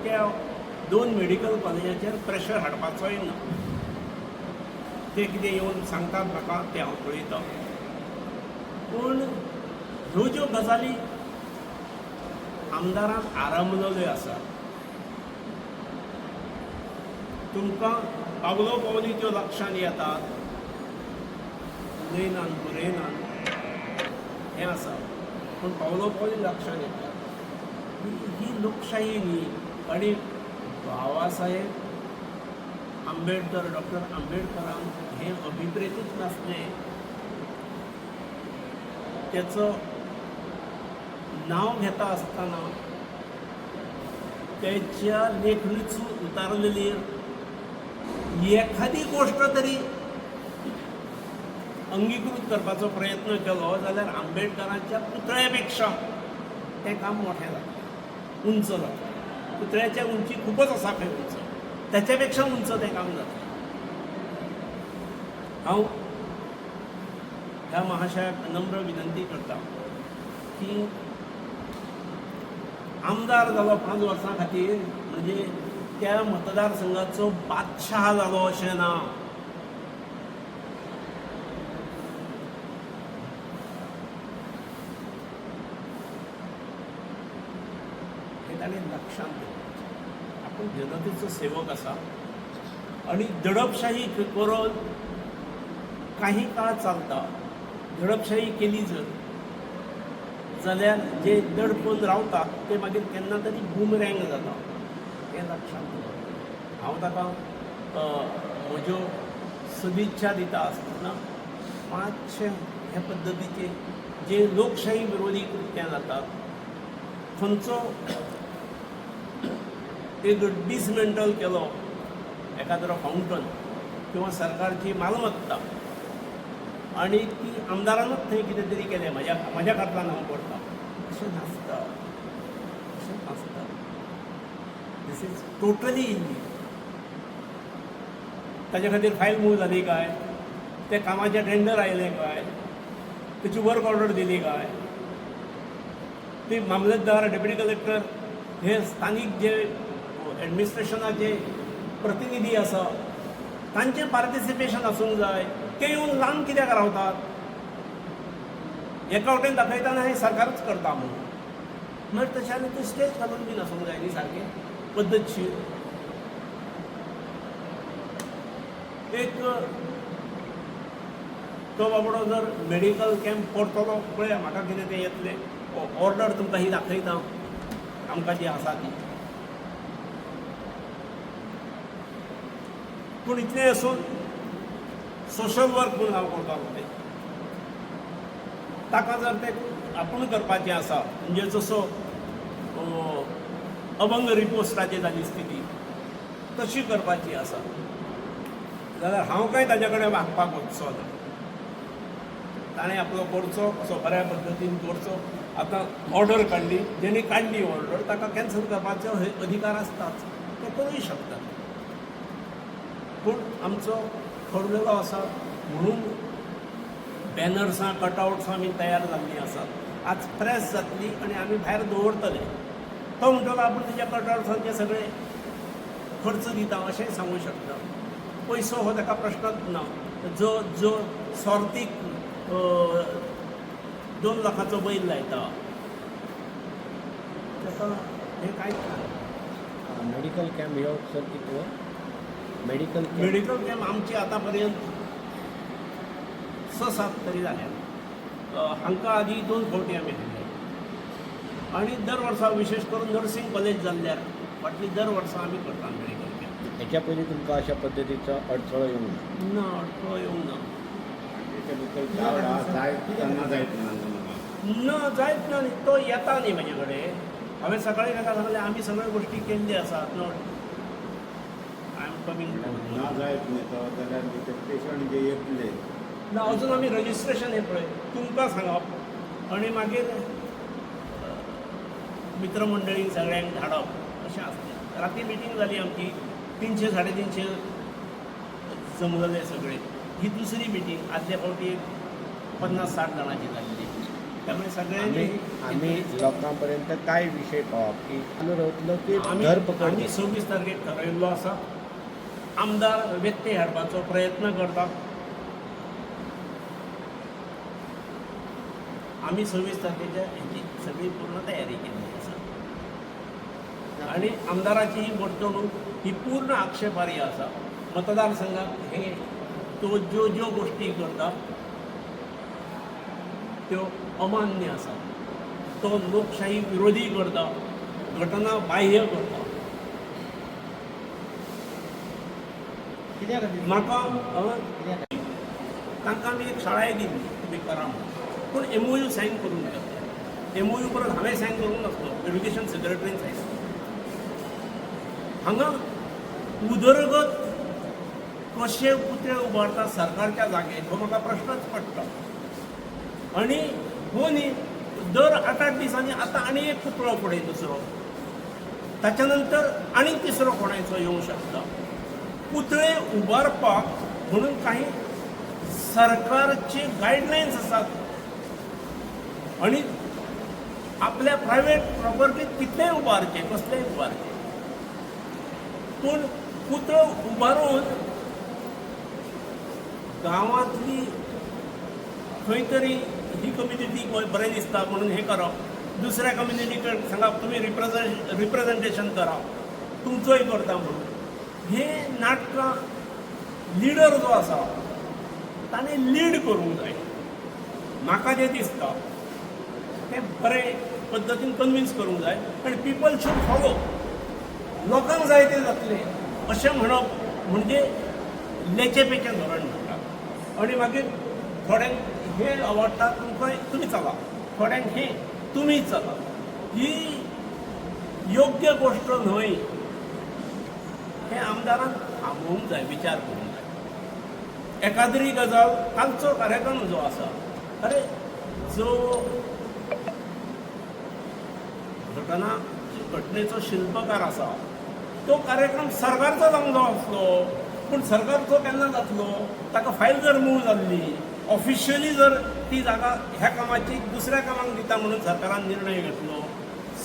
त्या 2 medical कॉलेजाचेर pressure हाडपाचोय ना. ते कितें येवन सांगतात म्हाका ते हांव पळयतां. पूण ह्यो ज्यो गजाली आमदारान आरंभलेल्यो आसा, तुमकां पावलो पावली त्यो लक्षांत येतात, उलयनान बरयनान हें आसा, पूण पावलो पावली लक्षांत येता. ही लोकशाही न्ही. आनी बाबासाहेब आंबेडकर, डॉक्टर आंबेडकरान हें अभिप्रेतूच नासलें. त्याचं नाव घेता आसतना त्याच्या लेखणीतून उतारलेली एखादी गोष्ट तरी अंगीकृत करपाचो प्रयत्न केलो जाल्यार आंबेडकरांच्या पुतळ्या पेक्षा तें काम मोठें जातलें, उंच जातलें. पुतळ्याच्या उंची खूपच आसा खंय उंच, त्याच्या पेक्षा उंच तें काम जातलें. हांव ह्या महाशयाक नम्र विनंती करता की आमदार जालो 5 वर्सां खातीर म्हणजे त्या मतदारसंघाचो बादशाह जालो अशें ना. हे ताणें लक्षांत दवरचें. आपूण जनतेचो सेवक आसा आनी दडपशाही करून काही काळ चलता. दडपशाही केली जाल्यार जे दडपून रावतात ते मागीर केन्ना तरी बुमरँग जाता. हें लक्षांत दवर. हांव ताका म्हज्यो सदिच्छा दिता आसतना मातशें ह्या पद्दतीचे जे लोकशाही विरोधी कृत्यां जातात, खंयचो एक डिसमेंटल केलो एखादो फावंटन किंवा सरकारची मालमत्ता आनी ती आमदारानूच थंय कितें तरी केलें म्हज्या खात्यान हांव करता, अशें नासता. अशें नासता. This is totally illegal. ताचे खातीर फायल मूव जाली काय, ते कामाचे टेंडर आयले काय, तेची वर्क ऑर्डर दिली काय, ती मामलेदार, डेप्युटी कलेक्टर हे स्थानीक जे एडमिनिस्ट्रेशनाचे प्रतिनिधी आसा तांचें पार्टिसिपेशन आसूंक जाय. ते येवन लांब कित्याक रावतात? एका वटेन दाखयतना हें सरकारच करता म्हणून. मागीर तशें आनी ते स्टेज घालून बीन आसूंक जाय न्ही सारकें पद्दतशीर. एक तो बाबडो जर मेडिकल कॅम्प करतलो पळया, म्हाका कितें तें येतलें ऑर्डर तुमकां ही दाखयता आमकां जी आसा ती. पूण इतलें आसून सोशल वर्क म्हणून हांव करतालो तें, ताका जर तें आपूण करपाचें आसा म्हणजे जसो अभंग रिपोस्टाची जाली स्थिती तशी करपाची आसा जाल्यार हांव काय ताजे कडेन वागपाक वचचो ना. ताणें आपलो करचो, असो बऱ्या पद्दतीन करचो. आतां ऑर्डर काडली, जेणी काडली ऑर्डर ताका कॅन्सल करपाचो अधिकार आसताच, ते करूंक शकता. पूण आमचो ठरलेलो आसा म्हणून बॅनर्सां, कटआउट्सां आमी तयार जाल्लीं आसात. आज प्रेस जातली आनी आमी भायर दवरतले. तो म्हणटलो आपूण तेज्या कटआउट्सांचे सगळे खर्च दिता अशेंय सांगूं शकता. पयसो हो ताका प्रश्नच ना. जो स्वार्थीक 2 लाखाचो बैल लायता ताका हें कांयच ना. मेडिकल कॅम्प ह्यो सर कितलो? मेडिकल कॅम्प आमची आतां पर्यंत 6-7 तरी जाल्या. हांकां आदी 2 फावटी आमी हाडले. आनी दर वर्सा विशेश करून नर्सिंग कॉलेज जाल्ल्यार फाटलीं दर वर्सा आमी करता मेडिकल कॅम्प. हेच्या पयलीं तुमकां अशा पद्दतीचो अडथळो येवंक ना? ना, अडथळो येवंक ना. ना जायत ना न्ही. तो येता न्ही म्हाजे कडेन. हांवें सकाळीं ताका सांगलें आमी सगळ्यो गोश्टी केल्ल्यो आसात. Note I am coming. ना जायत न्ही तो जाल्यार ते पेशंट जे येतले ना, अजून आमी रजिस्ट्रेशन हें पळय तुमकां सांगप आनी मागीर मित्रमंडळींक सगळ्यांक धाडप अशें आसलें. राती मिटींग जाली आमची, 300-350 जमलेले सगळे. ही दुसरी मिटींग. आदल्या फावटी 50-60 जाणांची जाल्ली. त्यामुळे सगळ्यांनी आम्ही लोकांपर्यंत काय विषय पावप की चालू रावतलो की आम्ही धरपकड आम्ही 26 तारखेक थारायिल्लो आसा. आमदार व्यक्ती हाडपाचो प्रयत्न करता. आम्ही 26 तारखेच्या हेची सगळी पूर्ण तयारी केली आसा आणि आमदाराची ही वर्तणूक ही पूर्ण आक्षेपार्ह आसा. मतदारसंघात हे तो ज्यो ज्यो गोष्टी करता त्यो अमान्य आसा. तो लोकशाही विरोधी करता, घटना बाह्य करता. कित्याक खातीर? म्हाका कित्याक खातीर? तांकां आमी एक शाळाय दिली तुमी करा म्हणून, पूण MOU सायन करून घेतले. MOU परत हांवें सायन करूंक नासलो, एड्युकेशन सेक्रेटरीन सायन. हांगा उदरगत कशे पुतळे उबारता सरकारच्या जागेर हो म्हाका प्रश्नच पडटा. आनी हो न्ही दर 8-8 दिसांनी आतां आनी एक पुतळो फुडें दुसरो, ताच्या नंतर आनीक तिसरो कोणाचो येवंक शकता. पुतळे उबारपाक म्हणून काही सरकारचे गायडलायन्स आसात आणि आपल्या प्रायव्हेट प्रॉपर्टीत कितलेय उबारचे, कसलेय उबारचे. पूण पुतळो उबारून गांवांतली खंय तरी ही कम्युनिटी बरें दिसता म्हणून हे करप, दुसऱ्या कम्युनिटीकडे सांगप तुमी रिप्रेझेंटेशन करा, तुमचोय करता म्हणून. हे नाटकां लिडर जो आसा ताणें लीड करूंक जाय. म्हाका जें दिसता तें बरे पद्दतीन कन्विन्स करूंक जाय आनी पीपल शूड फॉलो. लोकांक जाय तें जातलें अशें म्हणप म्हणजे लेचेपेचें धोरण म्हणटा. आनी मागीर थोड्यांक हे आवडटा तुमकां तुमी चला, थोड्यांक हे तुमी चला. ही योग्य गोश्ट न्हय. हे आमदारान थांबोवंक जाय, विचार करूंक जाय. एकाद्री गजाल कालचो कार्यक्रम जो आसा, अरे जो घटनेचो शिल्पकार आसा तो कार्यक्रम सरकारचो जावंक आसलो, पूण सरकारचो केन्ना जातलो? ताका फायल जर मूळ जाल्ली, ऑफिशियली जर ती जागा ह्या कामाची दुसऱ्या कामाक दिता म्हणून सरकारान निर्णय घेतलो,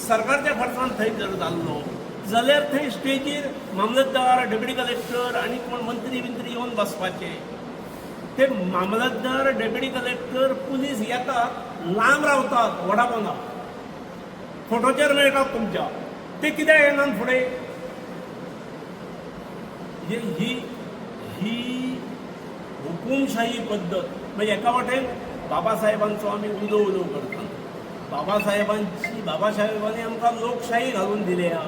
सरकारच्या खर्चान थंय जर जाल्लो जाल्यार थंय स्टेजीर मामलतदार, डेप्युटी कलेक्टर आनी कोण मंत्री बिंत्री येवन बसपाचे. ते मामलतदार, डेप्युटी कलेक्टर, पुलीस येतात, लांब रावतात, वडापोंदा फोटोचेर मेळटात तुमच्या. ते कित्याक येनात फुडें? ही हुकूमशाही पद्दत. म्हणजे एका वाटेन बाबासाहेबांचो आमी उलो उलो करता. बाबासाहेबांनी आमकां लोकशाही घालून दिल्या,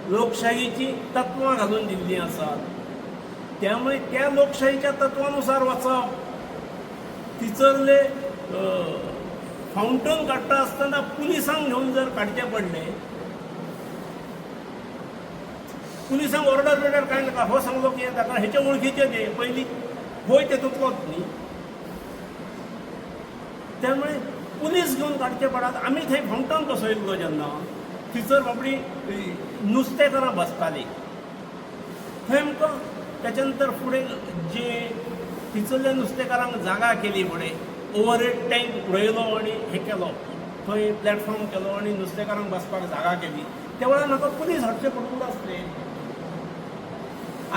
लोकशाहीची तत्वां घालून दिल्लीं आसात. त्यामुळे त्या लोकशाहीच्या तत्वानुसार वचप. तिचरले फावंटन काडटा आसतना पुलिसांक घेवन जर काडचे पडले, पुलिसांक ऑर्डर बिर्डर कांय नाका, हो सांगलो की ताका हेचे वळखीचे दे पयलीं, होय तेतूंतलोच न्ही. त्यामुळे पुलीस घेवन काडचे पडात. आमी थंय फावंटन बसयल्लो जेन्ना थंयसर बाबडी नुस्तेकारां बसतालीं, थंय आमकां त्याच्या नंतर फुडें जे थंयसरल्या नुस्तेकारांक जागा केली फुडें, ओवरहेड टँक उडयलो आनी हे केलो, थंय प्लॅटफॉर्म केलो आनी नुस्तेकारांक बसपाक जागा केली. त्या वेळार म्हाका पुलीस हाडचे पडूंक आसले.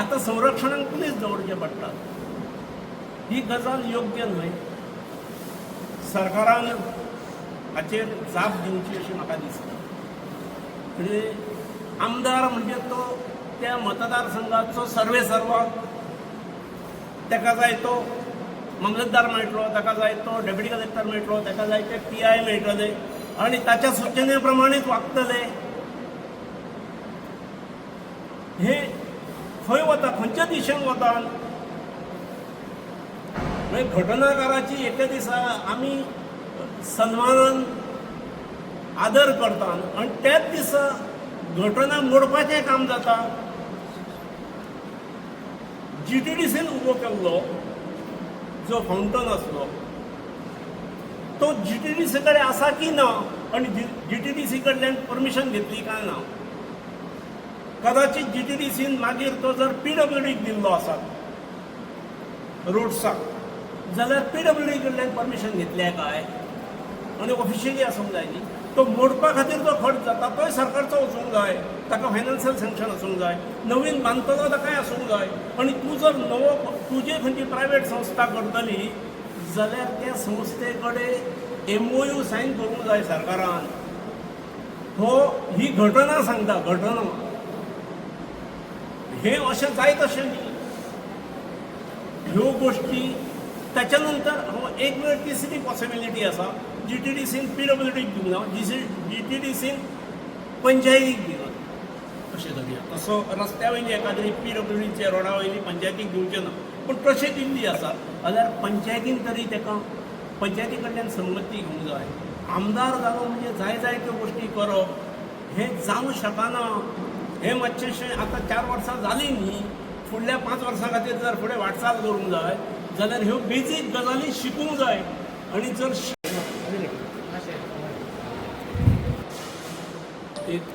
आतां संरक्षणाक पुलीस दवरचे पडटात. ही गजाल योग्य न्हय. सरकारान हाचेर जाप दिवची अशी म्हाका दिसता. म्हणजे आमदार म्हणजे तो त्या मतदारसंघाचो सर्वे सर्वा, ताका जाय तो मामलतदार मेळटलो, ताका जाय तो डेप्युटी कलेक्टर मेळटलो, ताका जाय ते PI मेळटले आनी ताच्या सुचने प्रमाणेच वागतले. हे खंय वता, खंयच्या दिशेन वता? म्हणजे घटनाकाराची एके दिसा आमी सन्मानान आदर करतात आनी त्याच दिसा घटना मोडपाचें काम जाता. GTDCन उबो केल्लो जो फावंटन आसलो तो GTDC कडेन आसा की ना आनी GTDC कडल्यान परमिशन घेतली काय ना. कदाचित GTDCन मागीर तो जर PWDक दिल्लो आसात रोड्साक, जाल्यार PWD कडल्यान परमिशन घेतल्या काय? आनी ऑफिशियली आसूंक जाय न्ही. तो मोडपा खातीर जो खर्च जाता तोय सरकारचो वचूंक जाय, ताका फायनान्शियल सँक्शन आसूंक जाय, नवीन बांदतलो ताकाय आसूंक जाय. आनी तूं जर तुजे खंयची प्रायवेट संस्था करतली जाल्यार त्या संस्थे कडेन MOU सायन करूंक जाय सरकारान. ही घटना सांगता, घटना. हे अशें जायत अशें न्ही. ह्यो गोश्टी त्याच्या नंतर एक वेळ तिसरी पॉसिबिलिटी आसा, GTDCन PWDक दिवंक ना, GTDCन पंचायतीक दिना अशें धरया. तसो रस्त्या वयली एखादी PWDचे रोडा वयली पंचायतीक दिवचें ना, पूण तशें दिल्ली आसा जाल्यार पंचायतीन तरी ताका पंचायती कडल्यान संमती घेवंक जाय. आमदार जालो म्हणजे जाय त्यो गोश्टी करप हें जावंक शकना. हें मातशेंशें आतां 4 वर्सां जालीं न्ही, फुडल्या 5 वर्सां खातीर जर फुडें वाटचाल करूंक जाय जाल्यार ह्यो बेजीक गजाली शिकूंक जाय. आनी जर एक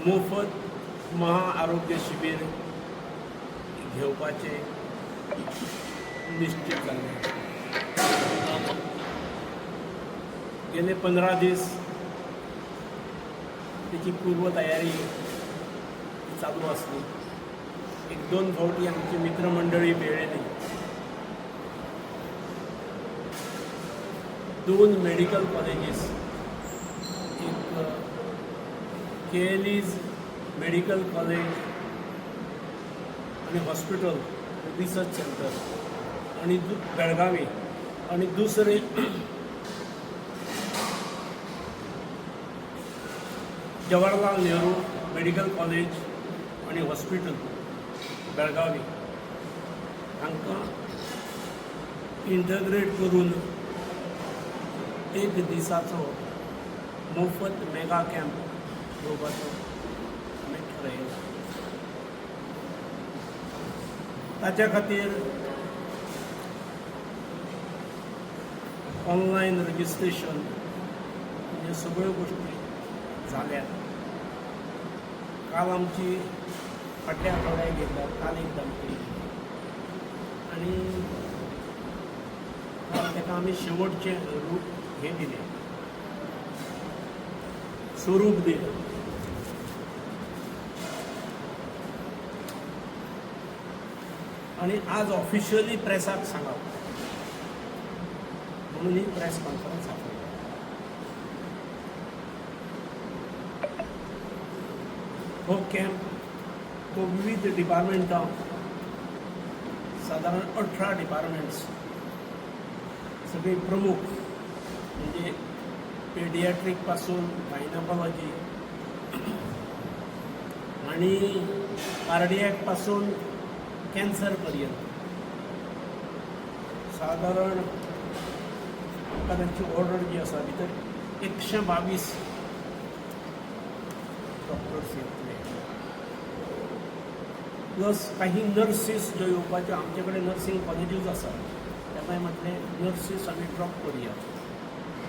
मोफत महाआरोग्य शिबीर घेवपाचें निश्चित जाल्लें. गेले 15 दीस तेची पूर्व तयारी चालू आसली. 1-2 फावटी आमची मित्रमंडळी मेळ्ळीं. 2 मेडिकल कॉलेजीस, एक KLE's मेडिकल कॉलेज आनी हॉस्पिटल रिसर्च सेंटर आनी बेळगावी, आनी दुसरे जवाहरलाल नेहरू मेडिकल कॉलेज आनी हॉस्पिटल बेळगावी हांकां इंटग्रेट करून एक दिसाचो मोफत मेगा कॅम्प घेवपाचो आमी थारायला. ताच्या खातीर ऑनलायन रजिस्ट्रेशन म्हणजे सगळ्यो गोश्टी जाल्यात. काल आमची फाटल्या आठवड्याक घेतल्या, काल एक धमकी आनी ताका आमी शेवटचें रूप हे दिलें, स्वरूप दिलें. आनी आज ऑफिशियली प्रेसाक सांगप म्हणून ही प्रेस कॉन्फरन्स आपली. हो कॅम्प तो विविध डिपार्टमेंटां, सादारण 18 डिपार्टमेंट्स, सगळे प्रमुख म्हणजे पेडियाट्रीक पासून गायनोकॉलॉजी आणि कार्डियॅक पासून कॅन्सर पर्यंत सादारण तांची ऑर्डर जी आसा भितर 122 डॉक्टर्स येतले, प्लस काही नर्सीस ज्यो येवपाच्यो. आमचे कडेन नर्सिंग कॉलेजीस आसा, तेन्ना म्हटलें नर्सीस आमी ड्रॉप करुया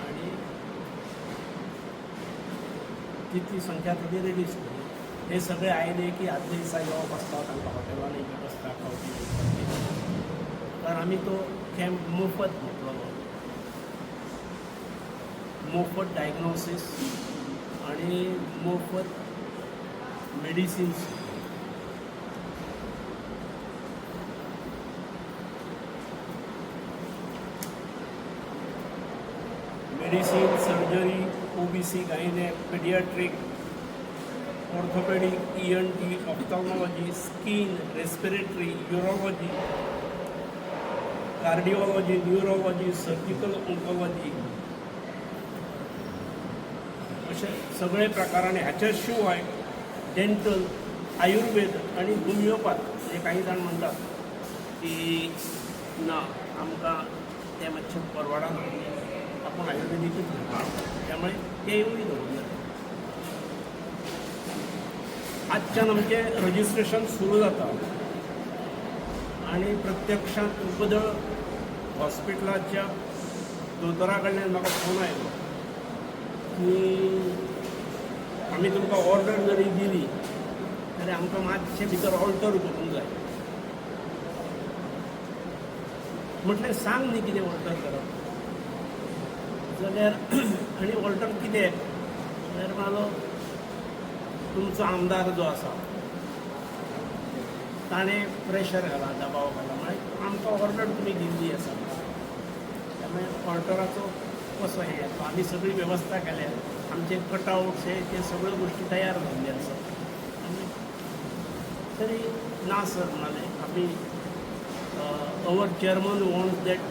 आनी तितली संख्या थोडी रेडीज करूया. हे सगळे आयले की आदले दिसा येवप आसता, तांकां हॉटेलांनी एक आसता खावची, कारण आमी तो कॅम्प मोफत घेतलोलो. मोफत डायग्नोसीस आनी मोफत medicines. Medicine, surgery, OBC, gynaec, paediatric, orthopaedic, ENT, ophthalmology, skin, respiratory, urology, cardiology, neurology, surgical oncology अशे सगळे प्रकारांनी. हाचे शिवाय डेंटल, आयुर्वेद आणि होमिओपॅथ. म्हणजे काही जाण म्हणटात की ना आमकां ते मातशें परवडना, आपण आयुर्वेदीकूच घेता, त्यामुळे तेवूय दवरले. आजच्यान आमचें रजिस्ट्रेशन सुरू जाता आनी प्रत्यक्षांत उपदळ हॉस्पिटलाच्या दोतोरा कडल्यान म्हाका फोन आयलो की आमी तुमकां ऑर्डर जरी दिली जाल्यार आमकां मातशें भितर ऑल्टर करूंक जाय. म्हटलें सांग न्ही कितें ऑल्टर करप जाल्यार आनी ऑल्टर कितें जाल्यार म्हणालो तुमचो आमदार जो आसा ताणें प्रेशर घाला दबाव घाला म्हळ्यार आमकां ऑर्डर तुमी दिल्ली आसा त्यामुळे ऑर्डराचो कसो हें येतो आमी सगळी वेवस्था केल्या आमचे कटआउट्स हे ते सगळ्यो गोश्टी तयार जाल्ल्यो आसात तरी ना सर म्हणाले आमी our chairman wants that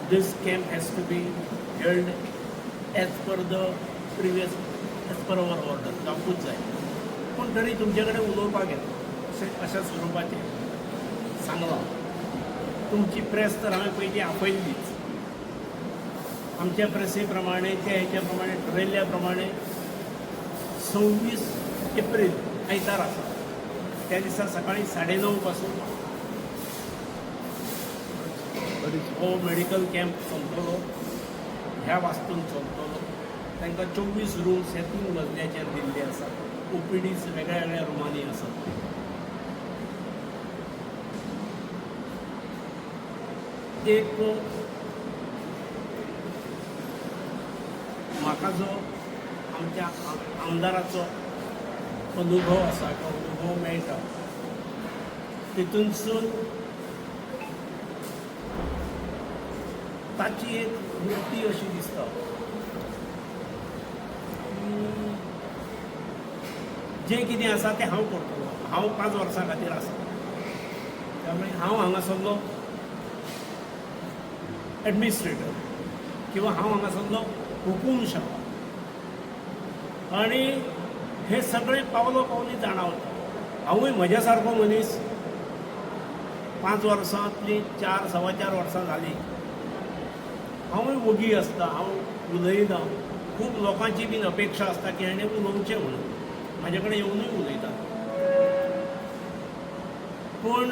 this camp has to be held as per the previous as per our order जावपूच जाय पूण तरी तुमचे कडेन उलोवपाक येता अशा स्वरुपाचें सांगलां तुमची प्रेस तर हांवें पयलीं आपयल्लीच आमच्या प्रेसी प्रमाणे त्या हेच्या प्रमाणे ठरयल्ल्या प्रमाणे 26 एप्रील आयतार आसा त्या दिसा सकाळीं 9:30 पासून हो मेडिकल कॅम्प चलतलो ह्या वास्तून चलतलो तांकां 24 रूम्स हे 3 मजल्याचेर दिल्ले आसात ओपीडीज वेगळ्या वेगळ्या रुमांनी आसात एक म्हाका जो आमच्या आमदाराचो अनुभव आसा तो अनुभव मेळटा तितूनसून ताची एक वृत्ती अशी दिसता जें कितें आसा तें हांव करतलो हांव 5 वर्सां खातीर आसा त्यामुळे हांव हांगासरलो एडमिनिस्ट्रेटर किंवा हांव हांगासरलो हुकूमशाह आनी हे सगळे पावलो पावली जाणवता हांवूय म्हज्या सारको मनीस 5 वर्सांतली 4-4.5 वर्सां जालीं हांवूय वगी आसता हांव उलयता खूब लोकांची बीन अपेक्षा आसता की हाणें उलोवचें म्हणून म्हाजे कडेन येवनूय उलयता पूण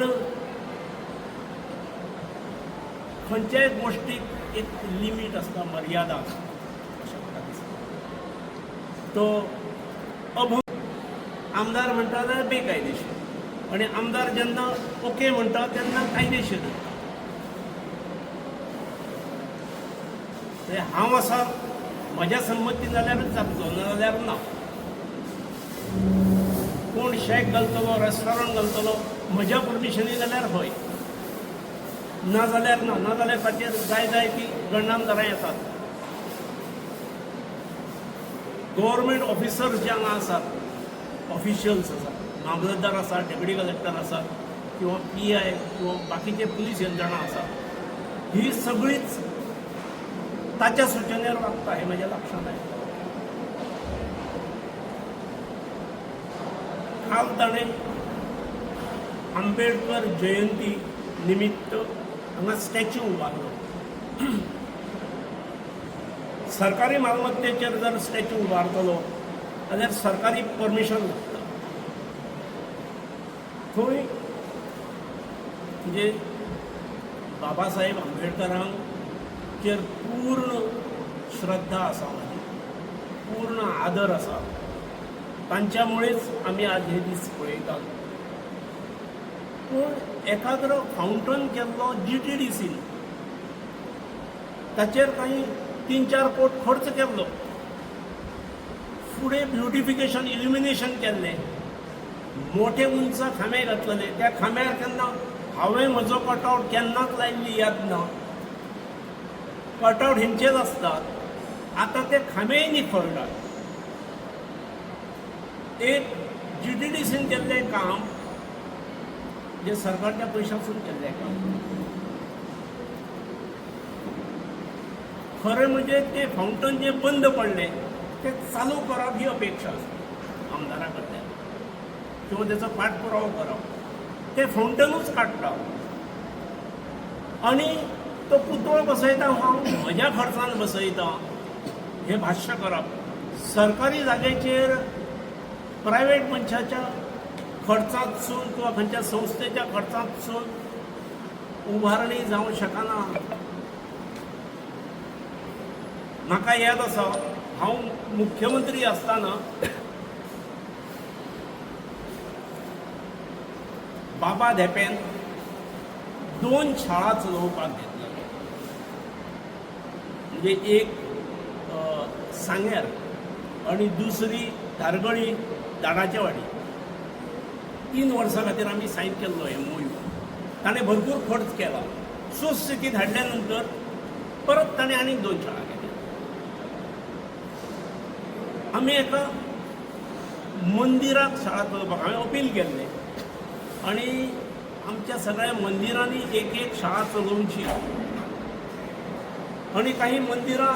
खंयच्याय गोश्टीक एक लिमीट आसता मर्यादा आसता अशें म्हाका दिसता तो आमदार म्हणटा जाल्यार बेकायदेशीर आनी आमदार जेन्ना ओके म्हणटा तेन्ना कायदेशीर हांव आसा म्हज्या संमती जाल्यारूच जातलो नाजाल्यार ना कोण शेक घालतलो रेस्टॉरंट घालतलो म्हज्या परमिशनी जाल्यार हय नाजाल्यार ना नाजाल्यार ताचेर जाय ती गणनामदारां येतात गव्हर्मेंट ऑफिसर्स जे हांगा आसात ऑफिशियल्स आसात मामलतदार आसा डेप्युटी कलेक्टर आसा किंवा PI किंवा बाकीचे पुलीस यंत्रणा आसा ही सगळीच ताच्या सुचनेर वागता हे म्हज्या लक्षांत आयलें काल ताणें आंबेडकर जयंती निमित्त हांगा स्टॅच्यू उबारलो सरकारी मालमत्तेचेर जर स्टॅच्यू उबारतलो जाल्यार सरकारी परमिशन लागता थंय म्हणजे बाबासाहेब आंबेडकरांचेर पूर्ण श्रद्धा आसा म्हाजी पूर्ण आदर आसा तांच्या मुळेच आमी आज हे दीस पळयतात पूण एखाद्रो फावंटन केल्लो GTDCन ताचेर काही 3-4 कोट खर्च केल्लो फुडें ब्युटिफिकेशन इल्युमिनेशन केल्लें मोठे उंच खांबे घातलेले त्या खांब्यार केन्ना हांवें म्हजो कटआउट केन्नाच लायिल्ली याद ना कटआउट हेंचेच आसतात आतां ते खांबेय निखळटात एक GTDCन केल्लें काम जे सरकारच्या पयशांसून केल्लें काम खरें म्हणजे ते फावंटन जे बंद पडलें ते चालू करप ही अपेक्षा आसता आमदारा कडल्यान किंवा तेचो पाठपुरावो करप ते फावंटनूच काडटा आनी तो पुतळो बसयता हांव म्हज्या खर्चान बसयता हें भाश्य करप सरकारी जाग्याचेर प्रायवेट मनशाच्या खर्चांतसून किंवा खंयच्या संस्थेच्या खर्चांतसून उभारणी जावंक शकना म्हाका याद आसा हांव मुख्यमंत्री आसतना बाबा धेपेन 2 शाळा चलोवपाक घेतल्या म्हणजे एक सांग्यार आणि दुसरी धारगळी झाडाचे वाडी 3 वर्सां खातीर आमी सायन केल्लो MOU. ताणें भरपूर खर्च केला. सुस्थितीत हाडल्या नंतर परत ताणें आनीक 2 शाळा केल्या. आमी एका मंदिराक शाळा चलोवपाक हांवें अपील केल्लें आनी आमच्या सगळ्या मंदिरांनी एक शाळा चलोवची. आणि काही मंदिरां